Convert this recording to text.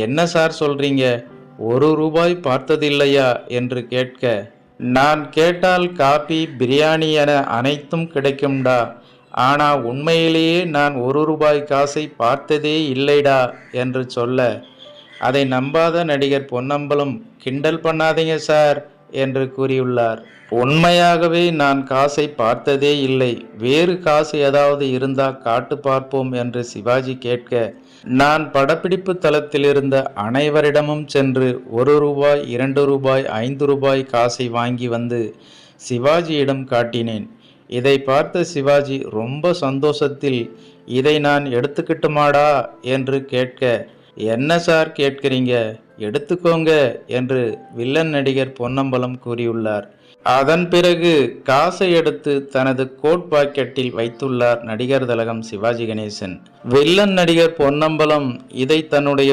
என்ன சார் சொல்றீங்க, ₹1 பார்த்ததில்லையா என்று கேட்க, நான் கேட்டால் காபி, பிரியாணி என அனைத்தும் கிடைக்கும்டா. ஆனா உண்மையிலேயே நான் ₹1 காசை பார்த்ததே இல்லைடா என்று சொல்ல, அதை நம்பாத நடிகர் பொன்னம்பலம், கிண்டல் பண்ணாதீங்க சார் என்று கூறியுள்ளார். உண்மையாகவே நான் காசை பார்த்ததே இல்லை, வேறு காசு ஏதாவது இருந்தா காட்டு பார்ப்போம் என்று சிவாஜி கேட்க, நான் படப்பிடிப்பு தளத்தில் இருந்த அனைவரிடமும் சென்று ₹1, ₹2, ₹5 காசை வாங்கி வந்து சிவாஜியிடம் காட்டினேன். இதை பார்த்த சிவாஜி ரொம்ப சந்தோஷத்தில், இதை நான் எடுத்துக்கிட்டுமாடா என்று கேட்க, என்ன சார் கேட்கிறீங்க, எடுத்துக்கோங்க என்று வில்லன் நடிகர் பொன்னம்பலம் கூறியுள்ளார். அதன் பிறகு காசை எடுத்து தனது கோட் பாக்கெட்டில் வைத்துள்ளார் நடிகர் திலகம் சிவாஜி கணேசன். வில்லன் நடிகர் பொன்னம்பலம் இதை தன்னுடைய